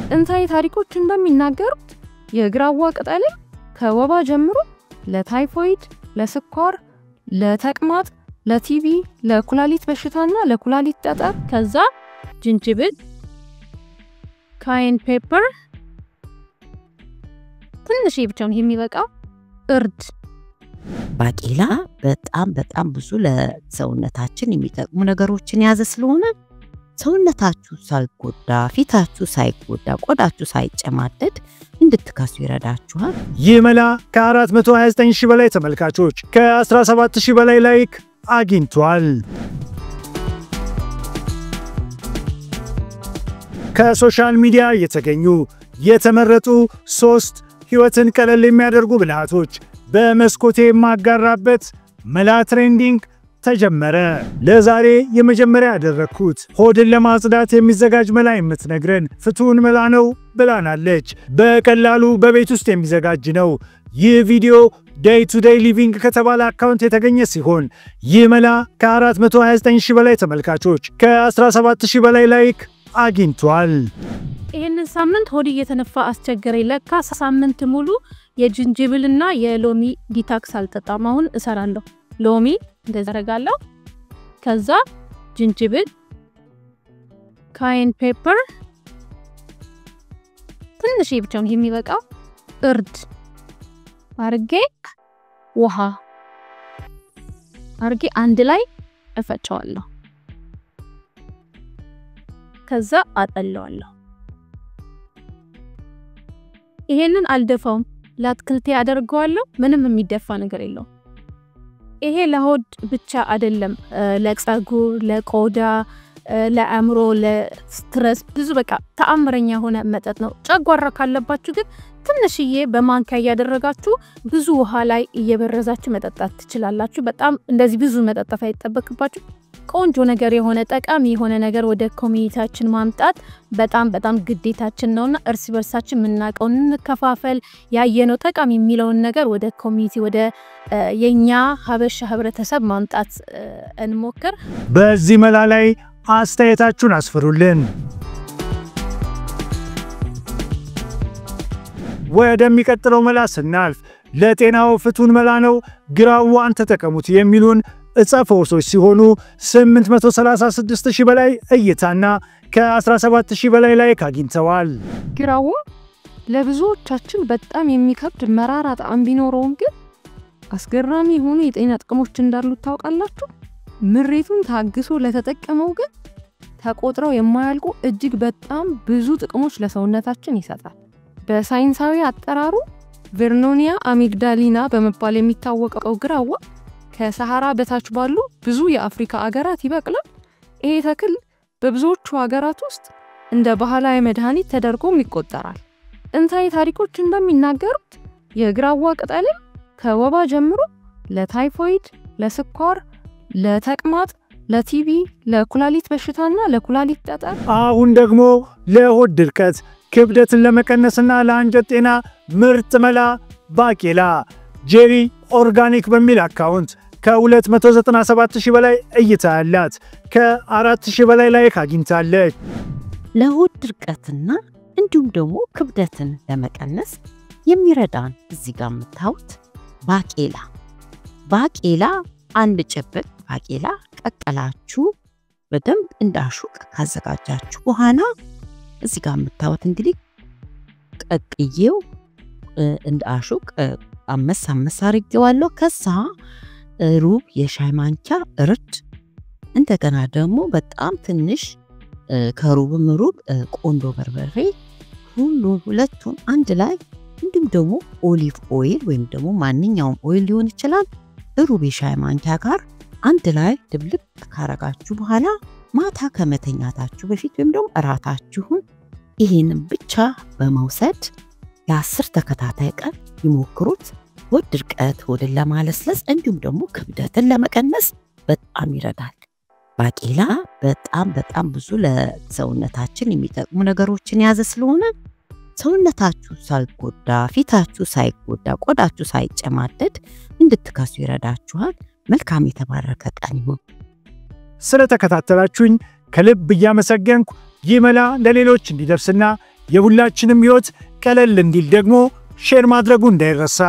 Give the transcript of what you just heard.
ጥንታዊ ታሪኮች እንደሚናገሩት የግራዋ ቅጠል ከወባ ጀምሮ ለታይፎይድ፣ ለስኳር፣ ለተቅማጥ፣ ለቲቢ፣ ለኩላሊት በሽታና ለኩላሊት ጠጠር ከዛ ጅንጅብል፣ ካይን ፔፐር ትንሽ ብቻውን የሚበቃው እርድ ባቄላ በጣም ብዙ ለሰውነታችን የሚጠቅሙ ነገሮችን ያዘ ስለሆነ ሰውነታችሁ ሳይጎዳ ፊታችሁ ሳይጎዳ ቆዳችሁ ሳይጨማደድ እንድትከሱ ይረዳችኋል። ይህ መላ ከ429 ሺህ በላይ ተመልካቾች ከ17 ሺህ በላይ ላይክ አግኝቷል። ከሶሻል ሚዲያ የተገኙ የተመረጡ 3 ህይወትን ቀለል የሚያደርጉ ብልሃቶች በመስኮቴ ማጋራበት መላ ትሬንዲንግ ተጀመረ። ለዛሬ የመጀመሪያ ያደረኩት ሆድን ለማጽዳት የሚዘጋጅ መላ የምትነግረን ፍቱን መላ ነው ብላናለች። በቀላሉ በቤት ውስጥ የሚዘጋጅ ነው። ይህ ቪዲዮ ዴይ ቱ ዴይ ሊቪንግ ከተባለ አካውንት የተገኘ ሲሆን ይህ መላ ከ429 ሺህ በላይ ተመልካቾች ከ17 ሺህ በላይ ላይክ አግኝቷል። ይሄንን ሳምንት ሆድ እየተነፋ አስቸገረኝ ለካ ሳምንት ሙሉ የጅንጅብልና የሎሚ ዲታክስ አልጠጣም። አሁን እሰራለሁ። ሎሚ እንደዘረጋለሁ ከዛ ጅንጅብል፣ ካይን ፔፐር ትንሽ ብቻውን የሚበቃው እርድ አርጌ ውሃ አርጌ አንድ ላይ እፈጨዋለሁ ከዛ አጠለዋለሁ። ይሄንን አልደፋውም ለአትክልቴ አደርገዋለሁ። ምንም የሚደፋ ነገር የለው። ይሄ ለሆድ ብቻ አይደለም ለፀጉር፣ ለቆዳ፣ ለአእምሮ፣ ለስትረስ ብዙ በቃ ተአምረኛ ሆነ መጠጥ ነው። ጨጓራ ካለባችሁ ግን ትንሽዬ በማንኪያ ያደረጋችሁ ብዙ ውሃ ላይ እየበረዛችሁ መጠጣት ትችላላችሁ። በጣም እንደዚህ ብዙ መጠጣት አይተበክባችሁ። ቆንጆ ነገር የሆነ ጠቃሚ የሆነ ነገር ወደ ኮሚኒቲያችን ማምጣት በጣም ግዴታችን ነውና እርስ በርሳችን ምናቀውን እንከፋፈል። ያየነው ጠቃሚ የሚለውን ነገር ወደ ኮሚኒቲ ወደ የኛ ሀበሻ ህብረተሰብ ማምጣት እንሞክር። በዚህ መላ ላይ አስተያየታችሁን አስፍሩልን። ወደሚቀጥለው መላ ስናልፍ ለጤናው ፍቱን መላ ነው ግራዋን ተጠቀሙት የሚሉን እጻፈውሶች ሲሆኑ 836 ሺህ በላይ እይታና ከ17 ሺህ በላይ ላይክ አግኝተዋል። ግራዋ ለብዙዎቻችን በጣም የሚከብድ መራራ ጣዕም ቢኖረውም ግን አስገራሚ የሆኑ የጤና ጥቅሞች እንዳሉት ታውቃላችሁ። ምሬቱን ታግሶ ለተጠቀመው ግን ተቆጥረው የማያልቁ እጅግ በጣም ብዙ ጥቅሞች ለሰውነታችን ይሰጣል። በሳይንሳዊ አጠራሩ ቨርኖኒያ አሚግዳሊና በመባል የሚታወቀው ግራዋ ከሰሃራ በታች ባሉ ብዙ የአፍሪካ አገራት ይበቅላል። ይሄ ተክል በብዙዎቹ አገራት ውስጥ እንደ ባህላዊ መድኃኒት ተደርጎም ይቆጠራል። ጥንታዊ ታሪኮች እንደሚናገሩት የግራዋ ቅጠል ከወባ ጀምሮ ለታይፎይድ፣ ለስኳር፣ ለተቅማጥ፣ ለቲቢ፣ ለኩላሊት በሽታና ለኩላሊት ጠጠር አሁን ደግሞ ለሆድ ድርቀት ክብደትን ለመቀነስና ለአንጀት ጤና ምርጥ መላ ባቄላ ጄሪ ኦርጋኒክ በሚል አካውንት ከ297 ሺህ በላይ እይታ ያላት ከ4 ሺህ በላይ ላይክ አግኝታለች። ለሆድ ድርቀትና እንዲሁም ደግሞ ክብደትን ለመቀነስ የሚረዳን እዚህ ጋር የምታዩት ባቄላ አንድ ጭብጥ ባቄላ ቀቀላችሁ በደንብ እንዳሹቅ ካዘጋጃችሁ በኋላ እዚህ ጋር የምታዩት እንግዲህ ቀቅዬው እንዳሹቅ አመስ አድርጌዋለሁ። ከዛ ሩብ የሻይ ማንኪያ እርድ እንደገና ደግሞ በጣም ትንሽ ከሩብም ሩብ ቆንዶ በርበሬ ሁለቱን አንድ ላይ እንዲሁም ደግሞ ኦሊቭ ኦይል ወይም ደግሞ ማንኛውም ኦይል ሊሆን ይችላል ሩብ የሻይ ማንኪያ ጋር አንድ ላይ ድብልቅ ካረጋችሁ በኋላ ማታ ከመተኛታችሁ በፊት ወይም ደግሞ እራታችሁን ይሄንን ብቻ በመውሰድ ለ10 ተከታታይ ቀን ይሞክሩት። ሆድ ድርቀት ሆድን ለማለስለስ እንዲሁም ደግሞ ክብደትን ለመቀነስ በጣም ይረዳል። ባቄላ በጣም ብዙ ለሰውነታችን የሚጠቅሙ ነገሮችን ያዘ ስለሆነ ሰውነታችሁ ሳይጎዳ ፊታችሁ ሳይጎዳ ቆዳችሁ ሳይጨማደድ እንድትከሱ ይረዳችኋል። መልካም የተባረከ ቀን ይሁን። ስለተከታተላችሁኝ ከልብ እያመሰገንኩ ይህ መላ ለሌሎች እንዲደርስና የሁላችንም ሕይወት ቀለል እንዲል ደግሞ ሼር ማድረጉ እንዳይረሳ።